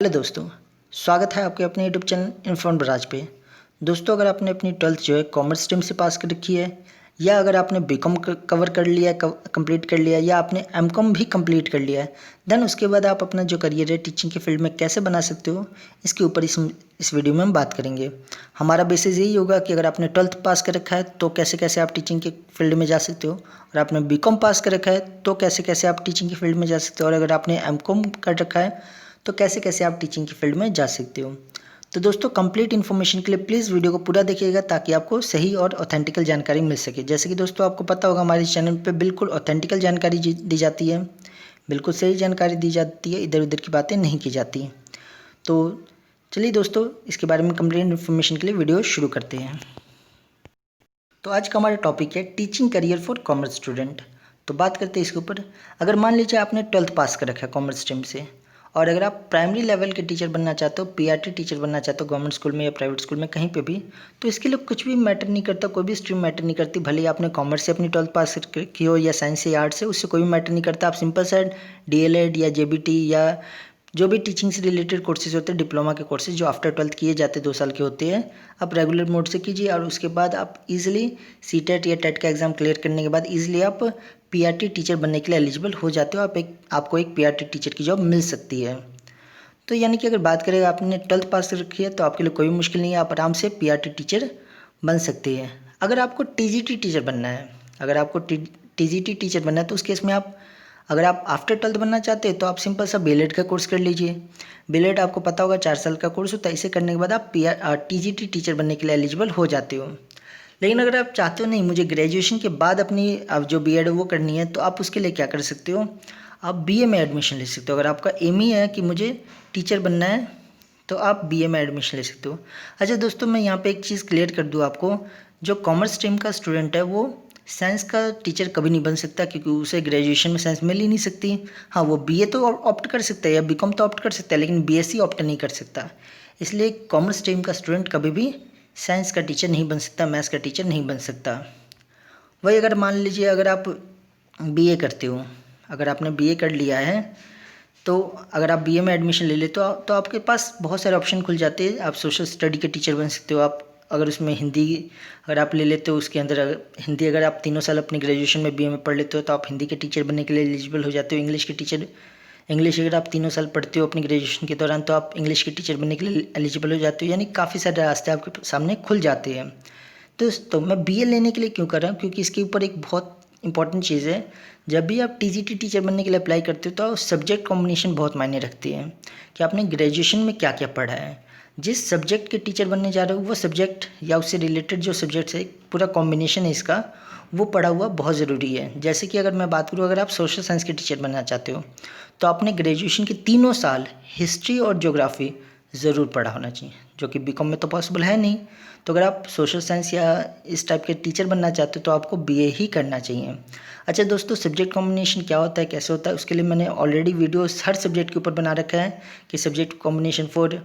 Hello दोस्तों, स्वागत है आपके अपने यूट्यूब चैनल इन्फॉर्म बराज पे। दोस्तों, अगर आपने अपनी 12th जो है कॉमर्स स्ट्रीम से पास कर रखी है, या अगर आपने बीकॉम कवर कर लिया है, कंप्लीट कर लिया है, या आपने एमकॉम भी कंप्लीट कर लिया है, देन उसके बाद आप अपना जो करियर है टीचिंग के फील्ड में कैसे बना सकते हो, इसके ऊपर इस वीडियो में हम बात करेंगे। हमारा बेसिस यही होगा कि अगर आपने 12th पास कर रखा है तो कैसे कैसे आप टीचिंग के फील्ड में जा सकते हो, और आपने बीकॉम पास कर रखा है तो कैसे कैसे आप टीचिंग के फील्ड में जा सकते हो, और अगर आपने एमकॉम कर रखा है तो कैसे कैसे आप टीचिंग की फील्ड में जा सकते हो। तो दोस्तों, कंप्लीट इन्फॉर्मेशन के लिए प्लीज़ वीडियो को पूरा देखिएगा ताकि आपको सही और ऑथेंटिकल जानकारी मिल सके। जैसे कि दोस्तों आपको पता होगा, हमारे चैनल पे बिल्कुल ऑथेंटिकल जानकारी दी जाती है, बिल्कुल सही जानकारी दी जाती है, इधर उधर की बातें नहीं की जाती। तो चलिए दोस्तों, इसके बारे में कंप्लीट इन्फॉर्मेशन के लिए वीडियो शुरू करते हैं। तो आज का हमारा टॉपिक है teaching career for commerce student. तो बात करते हैं इसके ऊपर। अगर मान लीजिए आपने 12th पास कर रखा है कॉमर्स स्ट्रीम से, और अगर आप प्राइमरी लेवल के टीचर बनना चाहते हो, पीआरटी टीचर बनना चाहते हो गवर्नमेंट स्कूल में या प्राइवेट स्कूल में कहीं पे भी, तो इसके लिए कुछ भी मैटर नहीं करता, कोई भी स्ट्रीम मैटर नहीं करती। भले ही आपने कॉमर्स से अपनी 12th पास की हो या साइंस से या आर्ट्स से, उससे कोई भी मैटर नहीं करता। आप सिंपल सा डीएलएड या जेबीटी या जो भी टीचिंग से रिलेटेड कोर्सेज होते हैं, डिप्लोमा के कोर्सेज जो आफ्टर 12th किए जाते हैं, 2 साल के होते हैं, आप रेगुलर मोड से कीजिए, और उसके बाद आप इजीली सीटेट या टेट का एग्ज़ाम क्लियर करने के बाद इजीली आप पीआरटी टीचर बनने के लिए एलिजिबल हो जाते हो। आपको एक पीआरटी टीचर की जॉब मिल सकती है। तो यानी कि अगर बात करें, आपने 12th पास कर रखी है तो आपके लिए कोई भी मुश्किल नहीं है, आप आराम से पीआरटी टीचर बन सकते हैं। अगर आपको टीजीटी टीचर बनना है, अगर आपको टीजीटी टीचर बनना है तो उस केस में अगर आप आफ्टर 12th बनना चाहते हैं तो आप सिंपल सा बीएलएड का कोर्स कर लीजिए। बीएलएड आपको पता होगा 4 साल का कोर्स होता है। इसे करने के बाद आप टीजीटी टीचर बनने के लिए एलिजिबल हो जाते हो। लेकिन अगर आप चाहते हो नहीं, मुझे ग्रेजुएशन के बाद अपनी अब जो बीएड है वो करनी है, तो आप उसके लिए क्या कर सकते हो, आप बीए में एडमिशन ले सकते हो। अगर आपका एम ही है कि मुझे टीचर बनना है तो आप बीए में एडमिशन ले सकते हो। अच्छा दोस्तों, मैं यहाँ पे एक चीज़ क्लियर कर दूँ आपको, जो कॉमर्स स्ट्रीम का स्टूडेंट है वो साइंस का टीचर कभी नहीं बन सकता, क्योंकि उसे ग्रेजुएशन में साइंस मिल ही नहीं सकती। हाँ, वो बीए तो ऑप्ट कर सकता है या बीकॉम तो ऑप्ट कर सकता है, लेकिन बीएससी ऑप्ट नहीं कर सकता। इसलिए कॉमर्स स्ट्रीम का स्टूडेंट कभी भी साइंस का टीचर नहीं बन सकता, मैथ्स का टीचर नहीं बन सकता। वही अगर मान लीजिए अगर आप बीए करते हो, अगर आपने बीए कर लिया है तो अगर आप बीए में एडमिशन ले लेते हो तो आपके पास बहुत सारे ऑप्शन खुल जाते हैं। आप सोशल स्टडी के टीचर बन सकते हो। आप अगर उसमें हिंदी अगर आप ले लेते हो, उसके अंदर हिंदी अगर आप 3 साल अपनी ग्रेजुएशन में बीए में पढ़ लेते हो तो आप हिंदी के टीचर बनने के लिए एलिजिबल हो जाते हो। इंग्लिश के टीचर, इंग्लिश अगर आप 3 साल पढ़ते हो अपनी ग्रेजुएशन के दौरान तो आप इंग्लिश के टीचर बनने के लिए एलिजिबल हो जाते हो। यानी काफ़ी सारे रास्ते आपके सामने खुल जाते हैं। तो मैं बीए लेने के लिए क्यों कर रहा हूँ, क्योंकि इसके ऊपर एक बहुत इंपॉर्टेंट चीज़ है। जब भी आप टीजीटी टीचर बनने के लिए अप्लाई करते हो तो सब्जेक्ट कॉम्बिनेशन बहुत मायने रखती है कि आपने ग्रेजुएशन में क्या क्या पढ़ा है। जिस सब्जेक्ट के टीचर बनने जा रहे हो वो सब्जेक्ट या उससे रिलेटेड जो सब्जेक्ट्स है, पूरा कॉम्बिनेशन है इसका, वो पढ़ा हुआ बहुत ज़रूरी है। जैसे कि अगर मैं बात करूँ, अगर आप सोशल साइंस के टीचर बनना चाहते हो तो आपने ग्रेजुएशन के 3 साल हिस्ट्री और ज्योग्राफी ज़रूर पढ़ा होना चाहिए, जो कि बीकॉम में तो पॉसिबल है नहीं। तो अगर आप सोशल साइंस या इस टाइप के टीचर बनना चाहते हो तो आपको बीए ही करना चाहिए। अच्छा दोस्तों, सब्जेक्ट कॉम्बिनेशन क्या होता है, कैसे होता है, उसके लिए मैंने ऑलरेडी वीडियो हर सब्जेक्ट के ऊपर बना रखा है कि subject combination for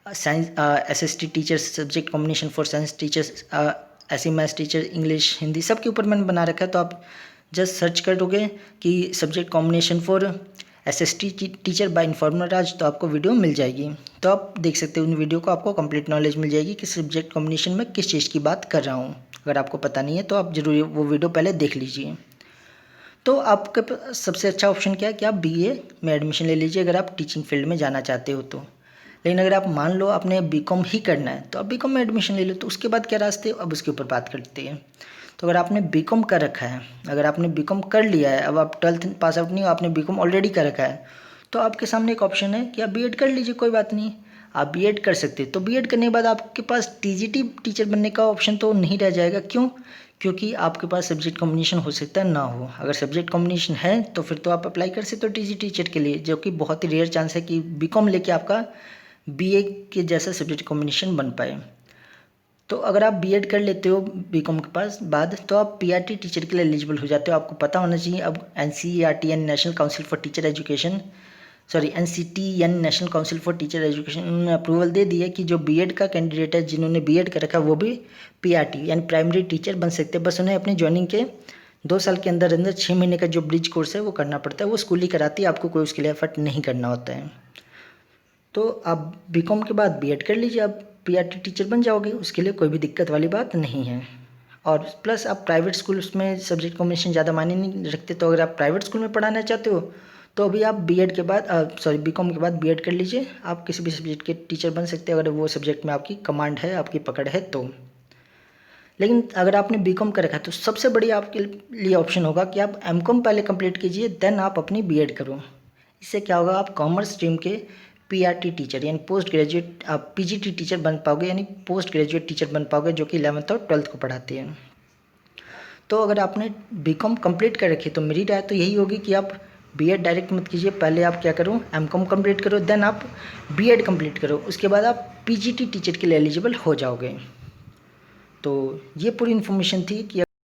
science, SST teachers, subject combination for science teachers, ऐसे मैथ्स टीचर, इंग्लिश, हिंदी, सब के ऊपर मैंने बना रखा है। तो आप जस्ट सर्च करोगे कि subject combination for SST teacher by informer Raj, तो आपको वीडियो मिल जाएगी। तो आप देख सकते हो उन वीडियो को, आपको कंप्लीट नॉलेज मिल जाएगी कि सब्जेक्ट कॉम्बिनेशन में किस चीज़ की बात कर रहा हूँ। अगर आपको पता नहीं है तो आप जरूर वो वीडियो पहले देख लीजिए। तो आपके पास सबसे अच्छा ऑप्शन क्या है कि आप बीए में एडमिशन ले लीजिए अगर आप टीचिंग फील्ड में जाना चाहते हो तो। लेकिन अगर आप मान लो आपने बीकॉम ही करना है तो आप बीकॉम में एडमिशन ले लो। तो उसके बाद क्या रास्ते, अब उसके ऊपर बात करते हैं। तो अगर आपने बीकॉम कर रखा है, अगर आपने बीकॉम कर लिया है, अब आप 12th पास आउट नहीं हो, आपने बीकॉम ऑलरेडी कर रखा है, तो आपके सामने एक ऑप्शन है कि आप बीएड कर लीजिए, कोई बात नहीं, आप बीएड कर सकते हैं। तो बीएड करने के बाद आपके पास टीजीटी टीचर बनने का ऑप्शन तो नहीं रह जाएगा। क्यों? क्योंकि आपके पास सब्जेक्ट कॉम्बिनेशन हो सकता है ना हो। अगर सब्जेक्ट कॉम्बिनेशन है तो फिर तो आप अप्लाई कर सकते हो टीजीटी टीचर के लिए, जो कि बहुत ही रेयर चांस है कि बीकॉम लेके आपका बीए के जैसा सब्जेक्ट कॉम्बिनेशन बन पाए। तो अगर आप बीएड कर लेते हो बीकॉम के पास बाद, तो आप पीआरटी टीचर के लिए एलिजिबल हो जाते हो। आपको पता होना चाहिए, अब एनसीईआरटी यानी national council for teacher education, sorry NCT यानी national council for teacher education, उन्होंने अप्रूवल दे दी है कि जो बीएड का कैंडिडेट है, जिन्होंने बीएड कर रखा है, वो भी पीआरटी यानी प्राइमरी टीचर बन सकते हैं। बस उन्हें अपनी ज्वाइनिंग के 2 साल के अंदर अंदर 6 महीने का जो ब्रिज कोर्स है वो करना पड़ता है। वो स्कूल ही कराती है, आपको कोई उसके लिए एफर्ट नहीं करना होता है। तो आप बीकॉम के बाद बीएड कर लीजिए, आप पीआरटी टीचर बन जाओगे, उसके लिए कोई भी दिक्कत वाली बात नहीं है। और प्लस आप प्राइवेट स्कूल उसमें सब्जेक्ट कॉम्बिनेशन ज़्यादा मायने नहीं रखते, तो अगर आप प्राइवेट स्कूल में पढ़ाना चाहते हो तो अभी आप बीएड के बाद बीकॉम के बाद बीएड कर लीजिए, आप किसी भी सब्जेक्ट के टीचर बन सकते हैं अगर वो सब्जेक्ट में आपकी कमांड है, आपकी पकड़ है तो। लेकिन अगर आपने बीकॉम कर रखा है तो सबसे बढ़िया आपके लिए ऑप्शन होगा कि आप एमकॉम पहले कंप्लीट कीजिए, देन आप अपनी बीएड करो। इससे क्या होगा, आप कॉमर्स स्ट्रीम के पीआरटी टीचर यानी पोस्ट ग्रेजुएट, आप पीजीटी टीचर बन पाओगे, यानी पोस्ट ग्रेजुएट टीचर बन पाओगे, जो कि 11th और 12th को पढ़ाते हैं। तो अगर आपने बीकॉम कंप्लीट कर रखी तो मेरी राय तो यही होगी कि आप बीएड डायरेक्ट मत कीजिए, पहले आप क्या करो, एमकॉम कंप्लीट करो, देन आप बीएड कंप्लीट करो, उसके बाद आप पीजीटी टीचर के लिए एलिजिबल हो जाओगे। तो ये पूरी इन्फॉर्मेशन थी कि